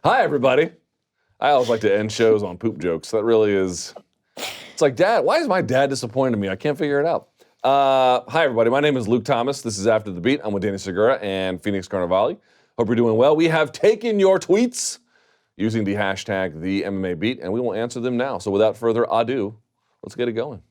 Hi, everybody. I always like to end shows on poop jokes. That really is. It's like, Dad, why is my dad disappointed in me? I can't figure it out. Hi, everybody. My name is Luke Thomas. This is After the Beat. I'm with Danny Segura and Phoenix Carnivale. Hope you're doing well. We have taken your tweets using the hashtag the MMA Beat, and we will answer them now. So without further ado, let's get it going.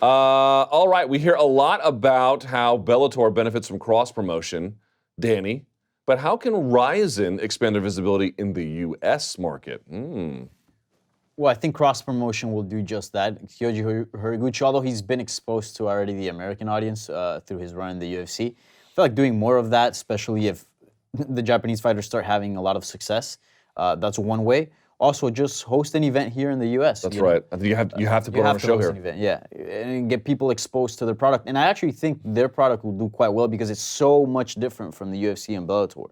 All right, we hear a lot about how Bellator benefits from cross-promotion, Danny, but how can Rizin expand their visibility in the U.S. market? Well, I think cross-promotion will do just that. Kyoji Horiguchi, although he's been exposed to already the American audience through his run in the UFC, I feel like doing more of that, especially if the Japanese fighters start having a lot of success, that's one way. Also, just host an event here in the U.S. That's right. I think you have to put on a show here. Event, yeah, and get people exposed to their product. And I actually think their product will do quite well because it's so much different from the UFC and Bellator.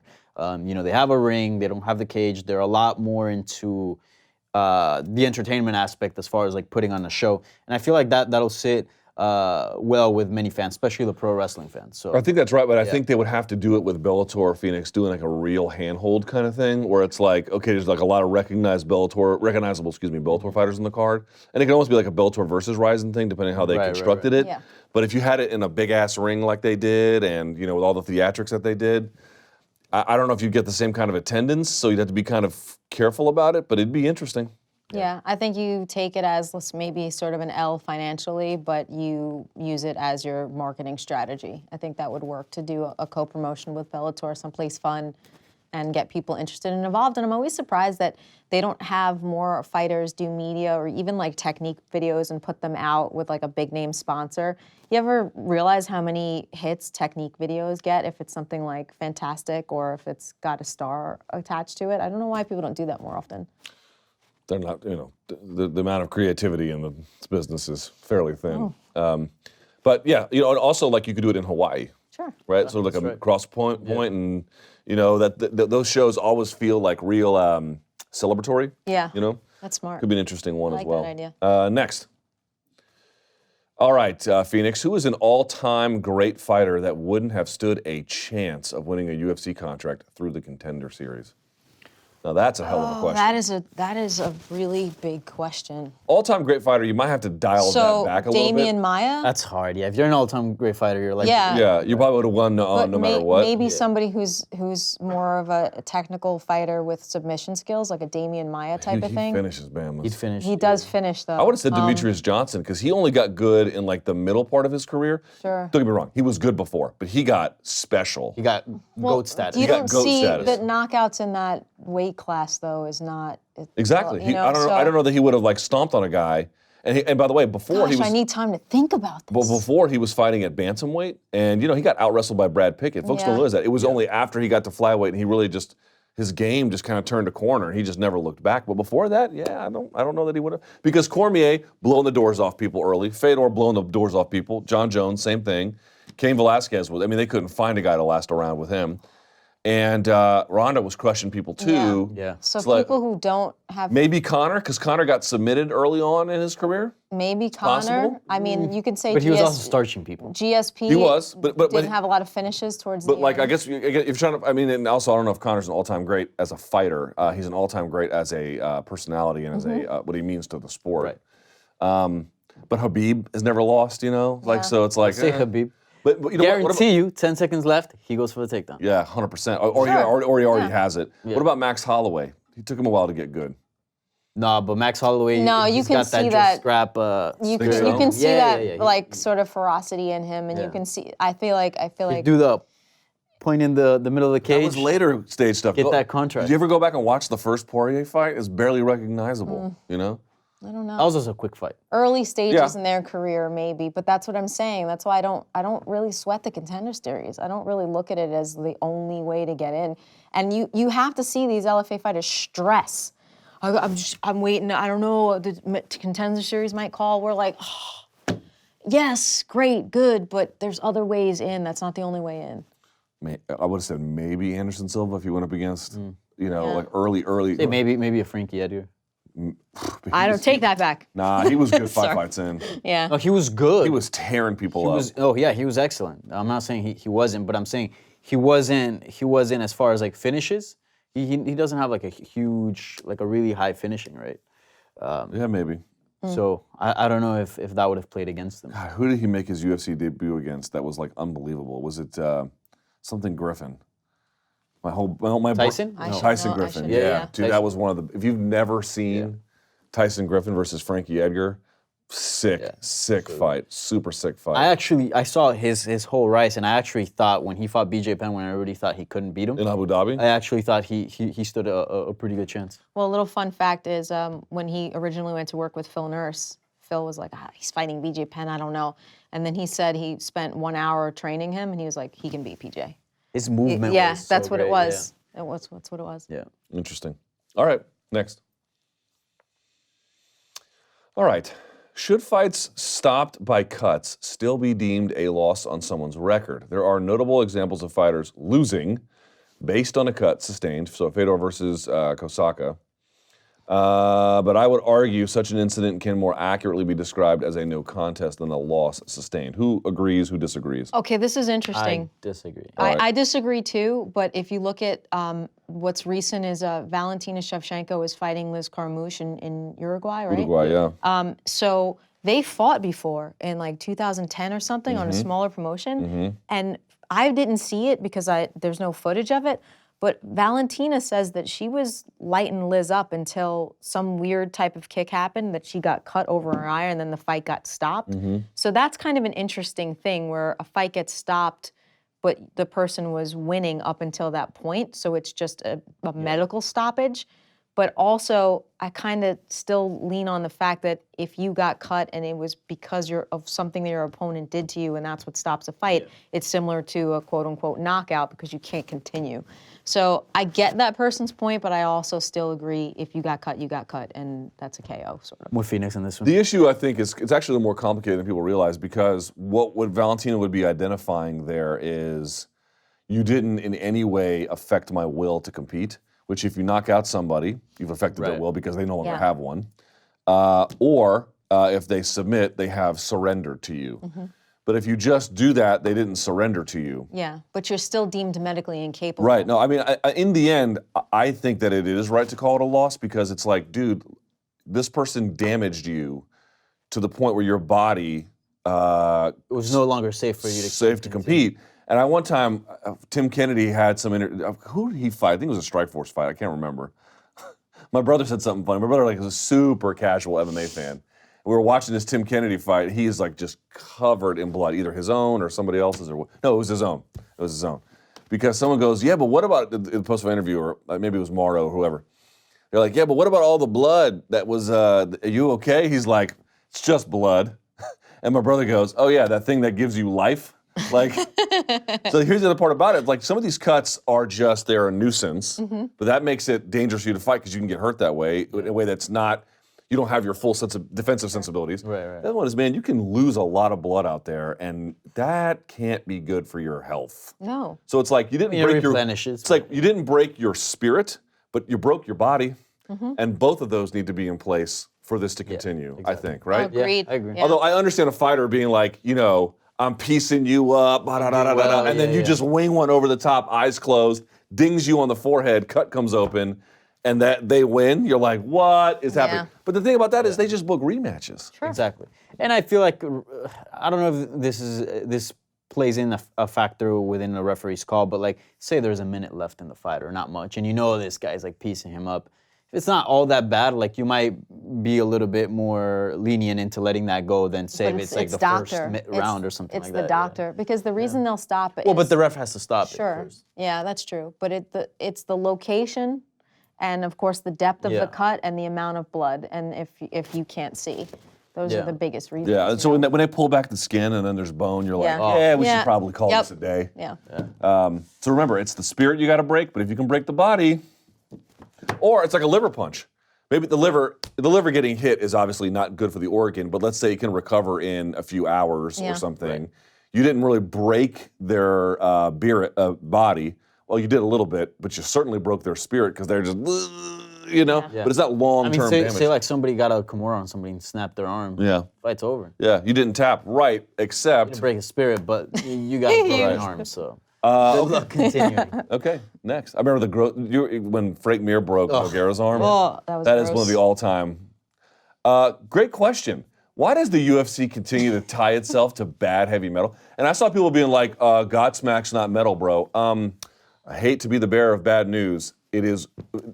They have a ring, they don't have the cage. They're a lot more into the entertainment aspect as far as like putting on a show. And I feel like that'll sit well with many fans, especially the pro wrestling fans. So I think that's right, but I think they would have to do it with Bellator or Phoenix doing like a real handhold kind of thing, where it's like, okay, there's like a lot of recognizable Bellator fighters in the card, and it can almost be like a Bellator versus Rizin thing, depending on how they constructed it. Yeah. But if you had it in a big ass ring like they did, and with all the theatrics that they did, I don't know if you'd get the same kind of attendance, so you'd have to be kind of careful about it, but it'd be interesting. Yeah, I think you take it as maybe sort of an L financially, but you use it as your marketing strategy. I think that would work to do a co-promotion with Bellator, someplace fun, and get people interested and involved. And I'm always surprised that they don't have more fighters do media or even like technique videos and put them out with like a big name sponsor. You ever realize how many hits technique videos get if it's something like fantastic or if it's got a star attached to it? I don't know why people don't do that more often. They're not, the amount of creativity in this business is fairly thin. But yeah, and also like you could do it in Hawaii. Sure. Right? So like a cross point, and those shows always feel like real celebratory. Yeah. That's smart. Could be an interesting one as well. I like that idea. Next. All right, Phoenix, who is an all-time great fighter that wouldn't have stood a chance of winning a UFC contract through the Contender Series? Now that's a hell of a question. That is a really big question. All-time great fighter, you might have to dial that back a little bit. Damian Maia? That's hard. Yeah, if you're an all-time great fighter, you're like Yeah, you probably would have won no matter what. Maybe somebody who's more of a technical fighter with submission skills, like a Damian Maia type of thing. He finishes Bama. He'd finish. He does finish though. I would have said Demetrius Johnson because he only got good in like the middle part of his career. Sure. Don't get me wrong, he was good before, but he got special. He got GOAT status. You don't GOAT see status. that knockouts in that weight class though is not Exactly. Well, I don't know that he would have like stomped on a guy. And by the way, before he was, I need time to think about this. But before he was fighting at bantamweight, and he got out wrestled by Brad Pickett. Folks don't realize that. It was only after he got to flyweight and he really just his game just kind of turned a corner. He just never looked back. But before that, I don't know that he would have, because Cormier blowing the doors off people early, Fedor blowing the doors off people, John Jones same thing, Cain Velasquez was. I mean, they couldn't find a guy to last around with him. And Ronda was crushing people too. Yeah. So it's people who don't have maybe Conor, because Conor got submitted early on in his career. Maybe Conor. possible. I mean, you could say But he was also starching people. GSP. He was, but didn't have a lot of finishes towards the But like, end. I guess if you're trying to, and also I don't know if Conor's an all-time great as a fighter. He's an all-time great as a personality and as a what he means to the sport. Right. But Habib has never lost, so it's like Say Habib. But Guarantee you, 10 seconds left, he goes for the takedown. Yeah, 100%. Or he already has it. Yeah. What about Max Holloway? He took him a while to get good. Nah, but Max Holloway, No, you he's can got see that that- just scrap. you Think so? can see Yeah, that yeah, yeah. like sort of ferocity in him, and you can see. I feel like do the point in the middle of the cage. That was later stage stuff. Get that contrast. Did you ever go back and watch the first Poirier fight? It's barely recognizable, I don't know. That was just a quick fight. Early stages Yeah. in their career, maybe, but that's what I'm saying. That's why I don't really sweat the Contender Series. I don't really look at it as the only way to get in. And you have to see these LFA fighters stress. I'm waiting. I don't know. The Contender Series might call. We're like, yes, great, good, but there's other ways in. That's not the only way in. I would have said maybe Anderson Silva if he went up against, like early. Say maybe a Frankie Edgar. I don't take that back. Nah, he was good Sorry. fights in. Yeah. No, he was good. He was tearing people up. He was excellent. I'm not saying he wasn't, but I'm saying he wasn't as far as like finishes. he doesn't have like a huge, like a really high finishing rate. Yeah, maybe. So I don't know if that would have played against him. God, who did he make his UFC debut against? That was like unbelievable. Was it something Griffin? Tyson? No. Tyson I Griffin. should Yeah, know, yeah. dude, that was one of the. If you've never seen Tyson Griffin versus Frankie Edgar, sick fight, super sick fight. I saw his whole rise, and I actually thought when he fought BJ Penn, when everybody thought he couldn't beat him, in Abu Dhabi. I actually thought he stood a pretty good chance. Well, a little fun fact is when he originally went to work with Phil Nurse, Phil was like, he's fighting BJ Penn, I don't know. And then he said he spent 1 hour training him, and he was like, he can beat PJ. His movement Yeah, was that's so what great, it was. That's what it was. Yeah. Interesting. All right, next. All right. Should fights stopped by cuts still be deemed a loss on someone's record? There are notable examples of fighters losing based on a cut sustained. So Fedor versus Kosaka. But I would argue such an incident can more accurately be described as a no contest than a loss sustained. Who agrees? Who disagrees? Okay, this is interesting. I disagree. I disagree too, but if you look at what's recent is Valentina Shevchenko is fighting Liz Carmouche in Uruguay, right? Uruguay, yeah. So they fought before in like 2010 or something on a smaller promotion, and I didn't see it because there's no footage of it. But Valentina says that she was lighting Liz up until some weird type of kick happened, that she got cut over her eye and then the fight got stopped. So that's kind of an interesting thing where a fight gets stopped, but the person was winning up until that point. So it's just a medical stoppage. But also, I kind of still lean on the fact that if you got cut and it was because of something that your opponent did to you and that's what stops a fight, it's similar to a quote-unquote knockout because you can't continue. So I get that person's point, but I also still agree if you got cut, you got cut, and that's a KO, sort of. With Phoenix in this one. The issue, I think, is it's actually more complicated than people realize because what Valentina would be identifying there is you didn't in any way affect my will to compete, which if you knock out somebody, you've affected their will because they no longer have one. Or if they submit, they have surrendered to you. But if you just do that, they didn't surrender to you. Yeah, but you're still deemed medically incapable. Right. No, I mean, in the end, I think that it is right to call it a loss because it's like, dude, this person damaged you to the point where your body it was no longer safe for you to compete. And one time, Tim Kennedy had some who did he fight? I think it was a Strikeforce fight. I can't remember. My brother said something funny. My brother is a super casual MMA fan. We were watching this Tim Kennedy fight. He is like just covered in blood, either his own or somebody else's. No, it was his own. It was his own. Because someone goes, yeah, but what about the post-fight interview, or maybe it was Morrow or whoever. They're like, yeah, but what about all the blood that was, are you okay? He's like, it's just blood. And my brother goes, oh yeah, that thing that gives you life? Like, so here's the other part about it. Like some of these cuts are just, they're a nuisance, but that makes it dangerous for you to fight because you can get hurt that way, in a way that's not, you don't have your full sense of defensive sensibilities. Right. The other one is, man, you can lose a lot of blood out there, and that can't be good for your health. No. So it's like you didn't break your. Replenishes. It's like you didn't break your spirit, but you broke your body, and both of those need to be in place for this to continue. exactly. I think, right? Agreed. Yeah, I agree. Yeah. Although I understand a fighter being like, I'm piecing you up, and then you just wing one over the top, eyes closed, dings you on the forehead, cut comes open. And that they win, you're like, what is happening? But the thing about that is they just book rematches. Sure. Exactly. And I feel like, I don't know if this plays in a factor within a referee's call, but like, say there's a minute left in the fight or not much, and you know this guy's like piecing him up. If it's not all that bad, like you might be a little bit more lenient into letting that go than say if it's like the first round or something like that. It's the doctor, because the reason they'll stop it Well, but the ref has to stop it Sure. first. Yeah, that's true. But it's the location and, of course, the depth of the cut and the amount of blood, and if you can't see. Those are the biggest reasons. Yeah, and so when they pull back the skin and then there's bone, you're like, we should probably call this a day. Yeah. So remember, it's the spirit you got to break, but if you can break the body, or it's like a liver punch. Maybe the liver getting hit is obviously not good for the organ, but let's say it can recover in a few hours or something. Right. You didn't really break their body. Well, you did a little bit, but you certainly broke their spirit because they're just, but it's not long-term damage. Say like somebody got a Kimura on somebody and snapped their arm. Yeah. Fight's over. Yeah, you didn't tap right, except. You didn't break a spirit, but you got a broken arm, so. Good luck continuing. Okay, next. I remember when Frank Mir broke Nogueira's arm. Oh, that was That is gross. one of the all-time. Great question. Why does the UFC continue to tie itself to bad heavy metal? And I saw people being like, Godsmack's not metal, bro. I hate to be the bearer of bad news.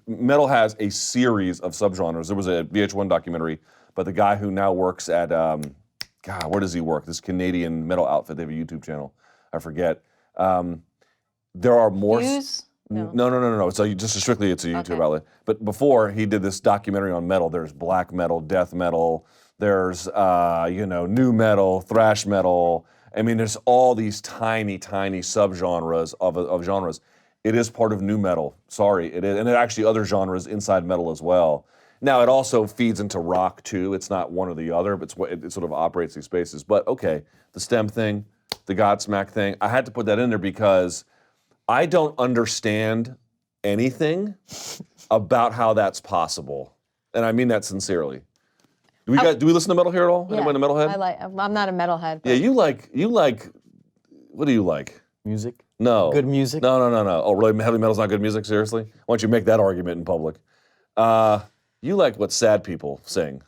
Metal has a series of subgenres. There was a VH1 documentary, but the guy who now works at, where does he work? This Canadian metal outfit. They have a YouTube channel. I forget. There are more. Fuse? No. No. It's strictly it's a YouTube outlet. But before he did this documentary on metal, there's black metal, death metal, there's nu metal, thrash metal. I mean, there's all these tiny subgenres of genres. It is part of nu metal. Sorry, it is, and there are actually other genres inside metal as well. Now it also feeds into rock too. It's not one or the other, but it sort of operates these spaces. But okay, the stem thing, the Godsmack thing. I had to put that in there because I don't understand anything about how that's possible, and I mean that sincerely. Do we listen to metal here at all? Yeah, Anyone a metalhead? I'm not a metalhead. Yeah, you like. What do you like? Music? No. Good music? No. Oh, really? Heavy metal's not good music? Seriously? Why don't you make that argument in public? You like what sad people sing.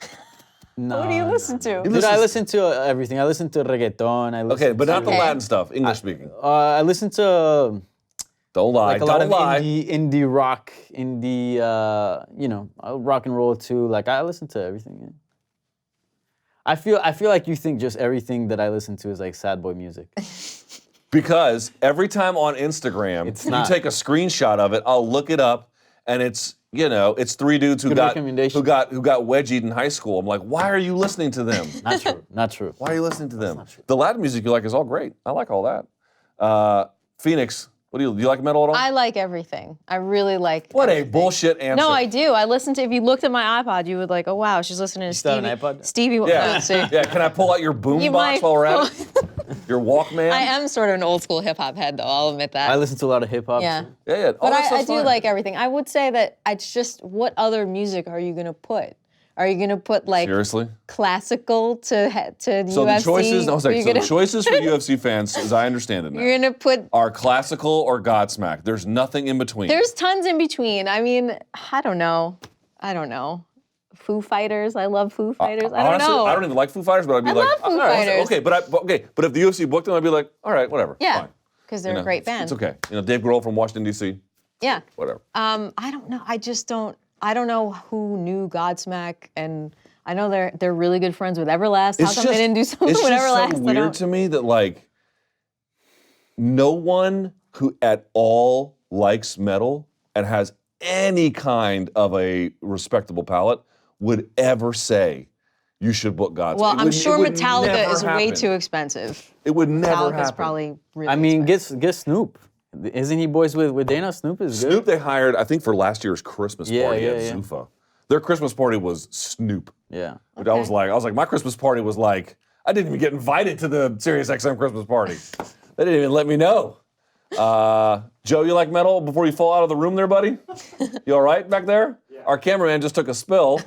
No. What do you listen to? Dude, I listen to everything. I listen to reggaeton. Okay, but not the Latin stuff, English speaking. I listen to Don't lie. like a lot Don't of lie. indie rock, rock and roll too. Like I listen to everything. Yeah. I feel like you think just everything that I listen to is like sad boy music. Because every time on Instagram, It's you not. take a screenshot of it, I'll look it up, and it's three dudes who Good got recommendation. wedgied in high school. I'm like, why are you listening to them? Not true. Not true. Why are you listening to them? The Latin music you like is all great. I like all that. Phoenix, do you like metal at all? I like everything. I really like. What everything. a bullshit answer. No, I do. I listen to. If you looked at my iPod, you would like, oh wow, she's listening to still have Stevie. an iPod? Stevie. Yeah. Let's see. Yeah, can I pull out your boom You box might- while we're at it? Your Walkman? I am sort of an old school hip hop head, though. I'll admit that. I listen to a lot of hip hop. Yeah. Too. Yeah. All But that I stuff's do fine. like everything. I would say that it's just, what other music are you gonna put? Are you gonna put like Seriously? classical to UFC? So the choices, Are you choices for UFC fans, as I understand it now, You're gonna put. are classical or Godsmack. There's nothing in between. There's tons in between. I mean, I don't know. Foo Fighters. I love Foo Fighters. I don't Honestly, know. I don't even like Foo Fighters, but I'd be I like, love Foo all right, Fighters. okay, but if the UFC booked them, I'd be like, all right, whatever. Yeah, fine. because they're You know, a great band. It's okay. Dave Grohl from Washington D.C. Yeah. Whatever. I don't know. I just don't. I don't know who knew Godsmack, and I know they're really good friends with Everlast. How come they didn't do something with Everlast? It's so weird to me that like no one who at all likes metal and has any kind of a respectable palate would ever say you should book Godsmack. Well, It I'm would- sure it would Metallica never is way happen. too expensive. It would never Metallica's happen. probably really. I mean, expensive. get Snoop. Isn't he boys with Dana? Snoop is good. Snoop they hired, I think, for last year's Christmas Yeah, party at yeah. Zuffa. Their Christmas party was Snoop. Yeah. Which I was like, my Christmas party was like, I didn't even get invited to the SiriusXM Christmas party. They didn't even let me know. Joe, you like metal before you fall out of the room there, buddy? You all right back there? Yeah. Our cameraman just took a spill.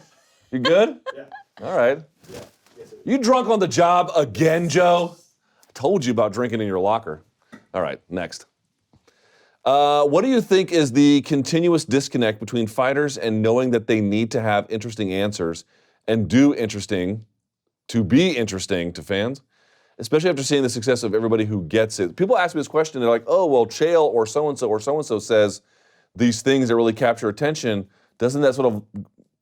You good? Yeah. All right. Yeah. Yes, you drunk on the job again, Joe? I told you about drinking in your locker. All right, next. What do you think is the continuous disconnect between fighters and knowing that they need to have interesting answers and do interesting to be interesting to fans? Especially after seeing the success of everybody who gets it. People ask me this question, they're like, oh, well, Chael or so-and-so says these things that really capture attention. Doesn't that sort of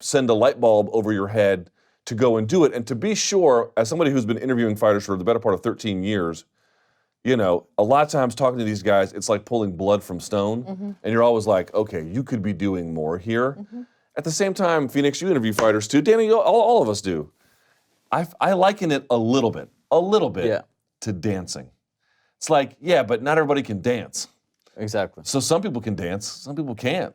send a light bulb over your head to go and do it? And to be sure, as somebody who's been interviewing fighters for the better part of 13 years, a lot of times talking to these guys, it's like pulling blood from stone. Mm-hmm. And you're always like, okay, you could be doing more here. Mm-hmm. At the same time, Phoenix, you interview fighters too. Danny, all of us do. I liken it a little bit to dancing. It's like, yeah, but not everybody can dance. Exactly. So some people can dance, some people can't.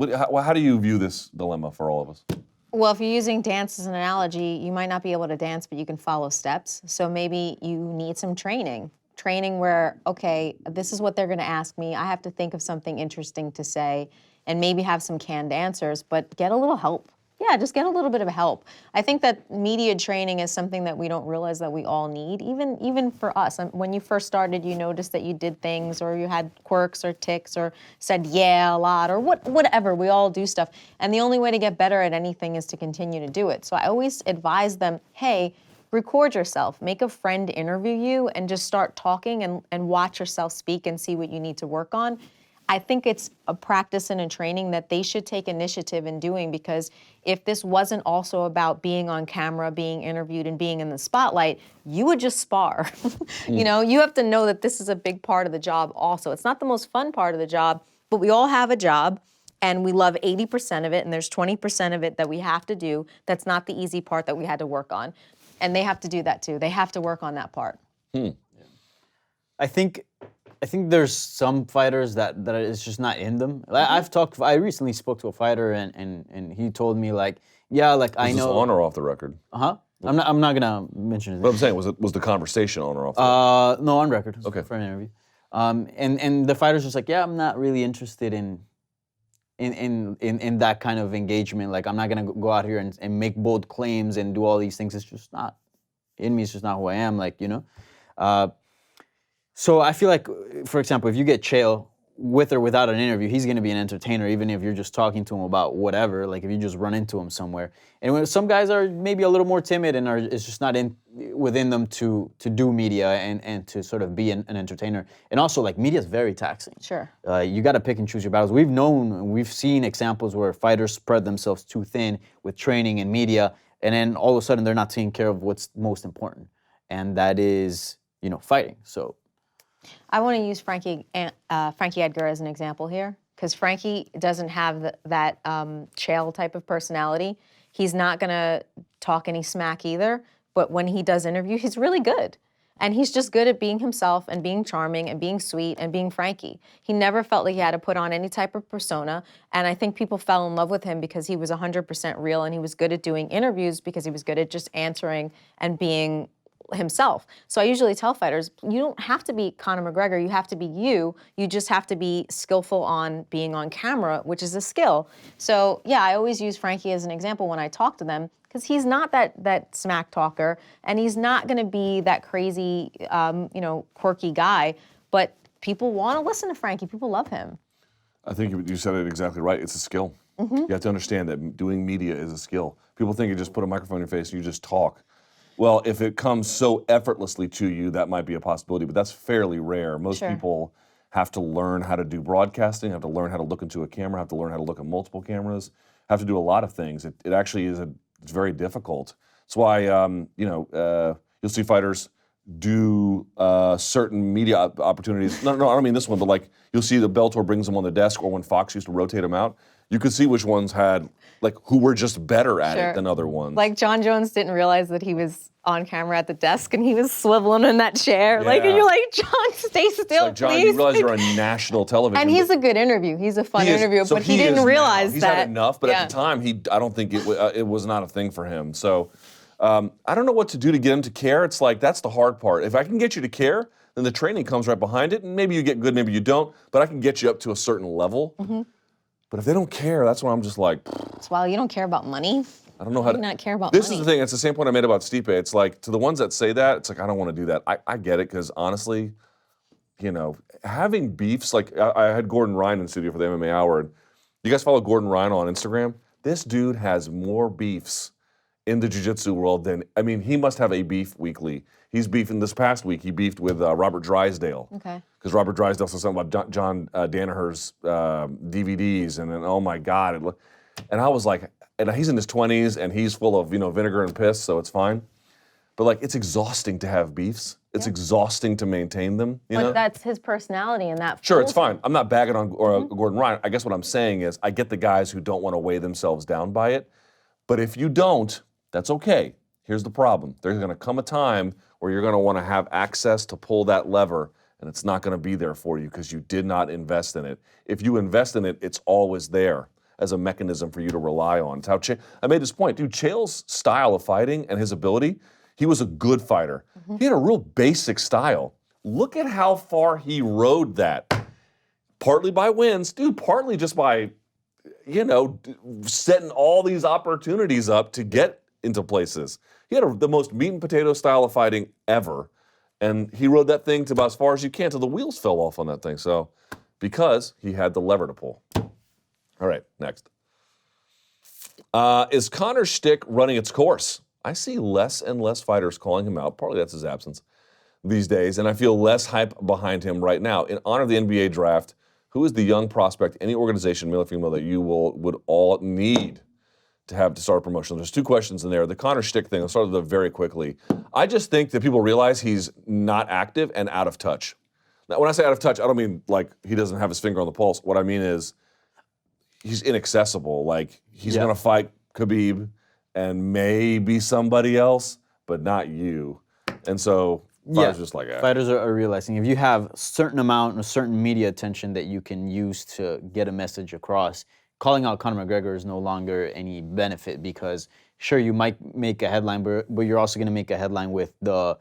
How do you view this dilemma for all of us? Well, if you're using dance as an analogy, you might not be able to dance, but you can follow steps. So maybe you need some training. Training where, okay, this is what they're going to ask me. I have to think of something interesting to say and maybe have some canned answers, but get a little help. Yeah, just get a little bit of help. I think that media training is something that we don't realize that we all need, even for us. When you first started, you noticed that you did things or you had quirks or tics or said yeah a lot or whatever. We all do stuff. And the only way to get better at anything is to continue to do it. So I always advise them, hey, record yourself, make a friend interview you and just start talking and watch yourself speak and see what you need to work on. I think it's a practice and a training that they should take initiative in doing, because if this wasn't also about being on camera, being interviewed, and being in the spotlight, you would just spar. You know, you have to know that this is a big part of the job also. It's not the most fun part of the job, but we all have a job and we love 80% of it, and there's 20% of it that we have to do. That's not the easy part that we had to work on. And they have to do that too. They have to work on that part. I think there's some fighters that it's just not in them. I recently spoke to a fighter and he told me like, yeah, like I know. Was this on or off the record? I'm not gonna mention it. But I'm saying, was the conversation on or off the record? No, on record. Okay. For an interview. And the fighter's just like, yeah, I'm not really interested in that kind of engagement. Like I'm not gonna go out here and make bold claims and do all these things. It's just not in me. It's just not who I am. Like, you know. So I feel like, for example, if you get Chael with or without an interview, he's going to be an entertainer, even if you're just talking to him about whatever. Like if you just run into him somewhere. And when some guys are maybe a little more timid and it's just not within them to do media and to sort of be an entertainer. And also, like, media is very taxing. Sure. You got to pick and choose your battles. We've seen examples where fighters spread themselves too thin with training and media, and then all of a sudden they're not taking care of what's most important, and that is, you know, fighting. So. I want to use Frankie Edgar as an example here, because Frankie doesn't have that Chael type of personality. He's not going to talk any smack either, but when he does interview, he's really good. And he's just good at being himself and being charming and being sweet and being Frankie. He never felt like he had to put on any type of persona, and I think people fell in love with him because he was 100% real, and he was good at doing interviews because he was good at just answering and being himself. So I usually tell fighters, you don't have to be Conor McGregor, you have to be you. You just have to be skillful on being on camera, which is a skill. So yeah, I always use Frankie as an example when I talk to them, because he's not that smack talker, and he's not going to be that crazy, quirky guy. But people want to listen to Frankie. People love him. I think you said it exactly right. It's a skill. You have to understand that doing media is a skill. People think you just put a microphone in your face and you just talk. Well, if it comes so effortlessly to you, that might be a possibility, but that's fairly rare. Most people have to learn how to do broadcasting, have to learn how to look into a camera, have to learn how to look at multiple cameras, have to do a lot of things. It actually is it's very difficult. That's why you'll see fighters do certain media opportunities. No, I don't mean this one, but like you'll see the Bellator brings them on the desk, or when Fox used to rotate them out, you could see which ones had, like, who were just better at it than other ones. Like John Jones didn't realize that he was on camera at the desk and he was swiveling in that chair. Yeah. Like, and you're like, John, stay still, like, John, please. you realize you're on national television. And he's a good interview. He's a fun interview, but he didn't realize He's that. had enough, but at the time, I don't think it was not a thing for him. So I don't know what to do to get him to care. It's like, that's the hard part. If I can get you to care, then the training comes right behind it, and maybe you get good, maybe you don't, but I can get you up to a certain level. But if they don't care, that's when I'm just like, well, you don't care about money. I don't know how to not care about This money. is the thing. It's the same point I made about Stipe. It's like, to the ones that say that, it's like, I don't want to do that. I get it, because honestly, having beefs, like I had Gordon Ryan in the studio for the MMA Hour. And you guys follow Gordon Ryan on Instagram? This dude has more beefs in the jiu-jitsu world than, he must have a beef weekly. He's beefing this past week. He beefed with Robert Drysdale. Okay. Because Robert Drysdale said something about John Danaher's DVDs, and then, oh my God. And I was like, and he's in his 20s, and he's full of, vinegar and piss, so it's fine. But like, it's exhausting to have beefs. It's exhausting to maintain them. But that's his personality, and that. Sure, it's fine. I'm not bagging on Gordon Ryan. I guess what I'm saying is, I get the guys who don't want to weigh themselves down by it. But if you don't, that's okay. Here's the problem. There's going to come a time where you're going to want to have access to pull that lever, and it's not going to be there for you because you did not invest in it. If you invest in it, it's always there as a mechanism for you to rely on. It's how I made this point. Dude, Chael's style of fighting and his ability, he was a good fighter. He had a real basic style. Look at how far he rode that. Partly by wins, dude, partly just by setting all these opportunities up to get into places. He had the most meat and potato style of fighting ever. And he rode that thing to about as far as you can till the wheels fell off on that thing. So, because he had the lever to pull. All right, next. Is Conor's shtick running its course? I see less and less fighters calling him out. Partly that's his absence these days. And I feel less hype behind him right now. In honor of the NBA draft, who is the young prospect, any organization, male or female, that you would all need to have to start a promotion? There's 2 questions in there. The Conor shtick thing, I'll start with that very quickly. I just think that people realize he's not active and out of touch. Now, when I say out of touch, I don't mean like he doesn't have his finger on the pulse. What I mean is he's inaccessible. Like, he's going to fight Khabib and maybe somebody else, but not you. And so fighters just like that. Fighters are realizing if you have a certain amount, a certain media attention that you can use to get a message across, calling out Conor McGregor is no longer any benefit because, sure, you might make a headline, but you're also going to make a headline with the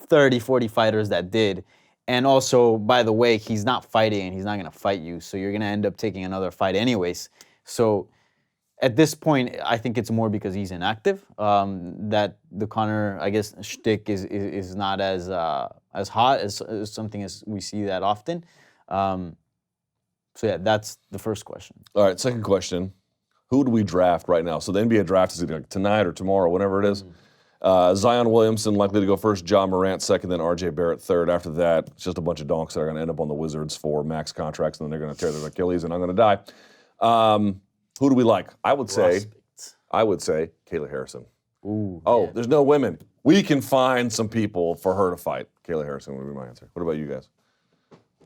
30, 40 fighters that did. And also, by the way, he's not fighting and he's not going to fight you, so you're going to end up taking another fight anyways. So at this point, I think it's more because he's inactive that the Conor, I guess, shtick is not as hot as something as we see that often. So yeah, that's the first question. All right, second question. Who do we draft right now? So the NBA draft is either like tonight or tomorrow, whenever it is. Zion Williamson likely to go first, John Morant second, then RJ Barrett third. After that, it's just a bunch of donks that are going to end up on the Wizards for max contracts, and then they're going to tear their Achilles, and I'm going to die. Who do we like? I would say Kayla Harrison. Ooh, oh, there's no women. We can find some people for her to fight. Kayla Harrison would be my answer. What about you guys?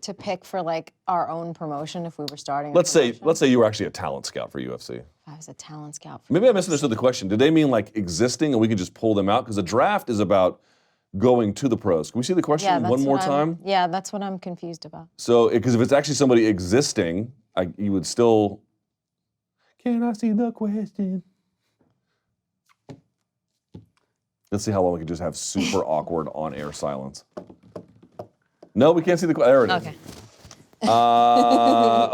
To pick for like our own promotion if we were starting. Let's say you were actually a talent scout for UFC. I was a talent scout. Maybe I misunderstood the question. Did they mean like existing and we could just pull them out? Because the draft is about going to the pros. Can we see the question one more time? Yeah, that's what I'm confused about. So, because if it's actually somebody existing, you would still. Can I see the question? Let's see how long we can just have super awkward on-air silence. No, we can't see the question. There it is. Okay.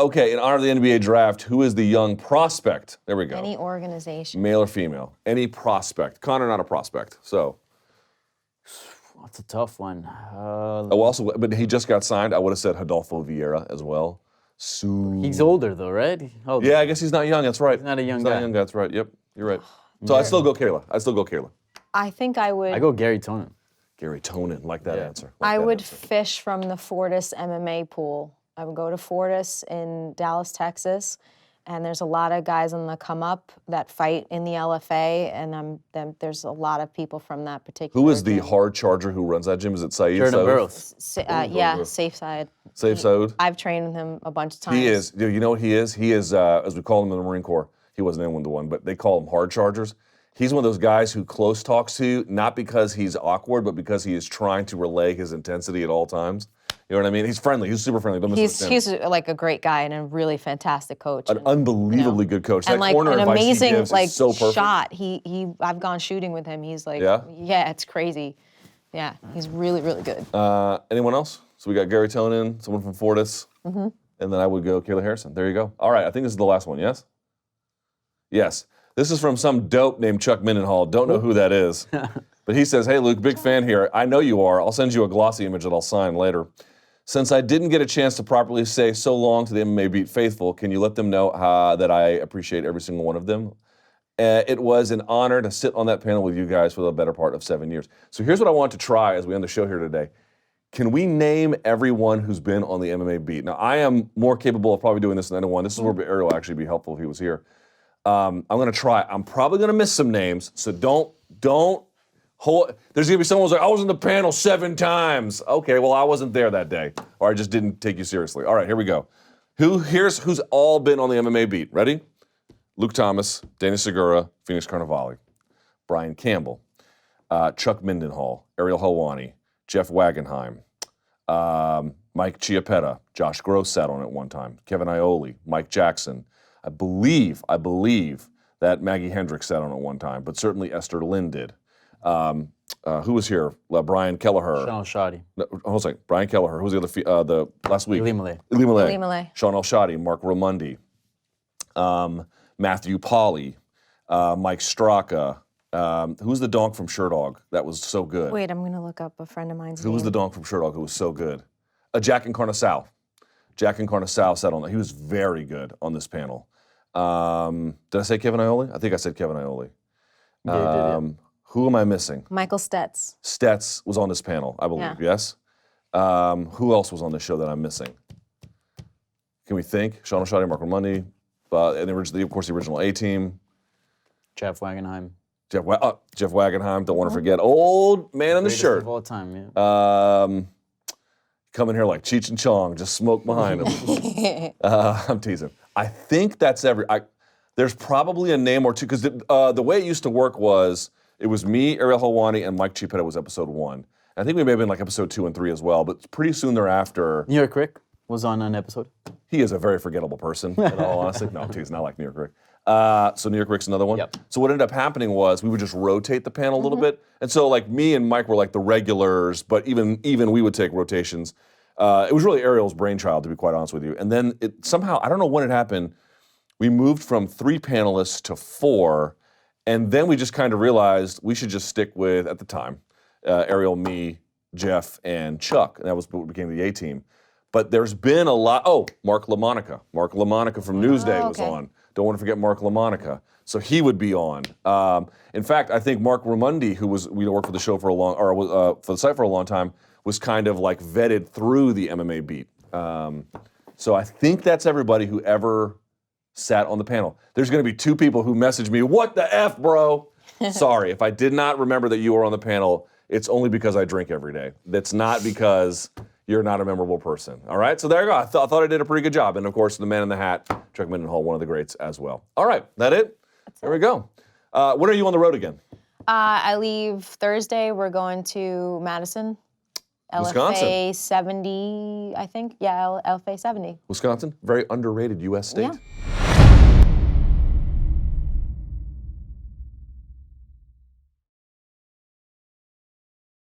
Okay, in honor of the NBA draft, who is the young prospect? There we go. Any organization. Male or female? Any prospect. Conor, not a prospect. So. That's a tough one. But he just got signed. I would have said Rodolfo Vieira as well. He's older though, right? Yeah, I guess he's not young. That's right. He's not a young he's guy. Not a young guy. That's right. Yep, you're right. So I'd still go Kayla. I think I would. I go Gary Tonin. Gary Tonin, like that answer. I would fish from the Fortis MMA pool. I would go to Fortis in Dallas, Texas, and there's a lot of guys on the come up that fight in the LFA, and there's a lot of people from that particular. Who is the gym. hard charger who runs that gym? Is it Saeed? Jordan Burroughs. Yeah, Safe Side. Safe Saud. I've trained with him a bunch of times. He is. You know what he is? He is, as we call him in the Marine Corps. He wasn't in one, but they call him hard chargers. He's one of those guys who close talks to you, not because he's awkward, but because he is trying to relay his intensity at all times. You know what I mean? He's friendly. He's super friendly. He's like a great guy and a really fantastic coach. An unbelievably good coach. And that like corner an advice amazing he gives is so perfect. shot. I've gone shooting with him. He's like, yeah, it's crazy. Yeah, he's really, really good. Anyone else? So we got Gary Tonin, someone from Fortis, and then I would go Kayla Harrison. There you go. All right, I think this is the last one, yes? Yes. This is from some dope named Chuck Mendenhall. Don't know who that is. But he says, hey, Luke, big fan here. I know you are. I'll send you a glossy image that I'll sign later. Since I didn't get a chance to properly say so long to the MMA Beat faithful, can you let them know that I appreciate every single one of them? It was an honor to sit on that panel with you guys for the better part of 7 years. So here's what I want to try as we end the show here today. Can we name everyone who's been on the MMA Beat? Now, I am more capable of probably doing this than anyone. This is where Ariel would actually be helpful if he was here. I'm going to try. I'm probably going to miss some names, so don't hold. There's going to be someone who's like, I was on the panel 7 times. Okay, well, I wasn't there that day, or I just didn't take you seriously. All right, here we go. Here's who's all been on the MMA Beat. Ready? Luke Thomas, Dana Segura, Phoenix Carnivale, Brian Campbell, Chuck Mendenhall, Ariel Helwani, Jeff Wagenheim, Mike Chiappetta, Josh Gross sat on it one time, Kevin Iole, Mike Jackson. I believe that Maggie Hendricks sat on it one time, but certainly Esther Lynn did. Who was here? Brian Kelleher. Sean Al-Shadi. No, hold on a second. Brian Kelleher. Who was the last week? Elie Malay. Sean Al-Shadi, Mark Ramundi. Matthew Pauly, Mike Straka. Who's the donk from Sherdog that was so good? Wait, I'm gonna look up a friend of mine's Who was the donk from Sherdog who was so good? Jack Encarnação. Jack Encarnação sat on that. He was very good on this panel. Did I say Kevin Iole? I think I said Kevin Iole. Yeah, you did, Who am I missing? Michael Stetz. Stetz was on this panel, I believe, yes? Who else was on this show that I'm missing? Can we think? Sean O'Shea, Mark Ramundi, and originally, of course, the original A-Team. Jeff Wagenheim. Jeff Wagenheim, don't want to forget. Old man in the Greatest shirt. of all time, yeah. Coming here like Cheech and Chong, just smoke behind him. I'm teasing. I think that's there's probably a name or two, because the way it used to work was, it was me, Ariel Helwani, and Mike Chiappetta was episode 1. I think we may have been like episode 2 and 3 as well, but pretty soon thereafter. New York Rick was on an episode. He is a very forgettable person, in all honesty. No, I'm teasing, not like New York Rick. So New York Rick's another one. Yep. So what ended up happening was we would just rotate the panel a little bit. And so like me and Mike were like the regulars, but even we would take rotations. It was really Ariel's brainchild, to be quite honest with you. And then it somehow, I don't know when it happened, we moved from 3 panelists to 4, and then we just kind of realized we should just stick with, at the time, Ariel, me, Jeff, and Chuck. And that was what became the A-Team. But there's been a lot. Oh, Mark LaMonica. Mark LaMonica from Newsday was on. Don't want to forget Mark LaMonica. So he would be on. In fact, I think Mark Ramundi, who worked for the show for a long, or for the site for a long time, was kind of like vetted through the MMA Beat. So I think that's everybody who ever sat on the panel. There's going to be 2 people who message me, "What the F, bro?" Sorry, if I did not remember that you were on the panel, it's only because I drink every day. That's not because you're not a memorable person. All right, so there you go. I thought I did a pretty good job. And of course, the man in the hat, Chuck Mindenhall, one of the greats as well. All right, that it? There we go. When are you on the road again? I leave Thursday. We're going to Madison. Wisconsin. LFA 70, I think. Yeah, LFA 70. Wisconsin, very underrated U.S. state. Yeah.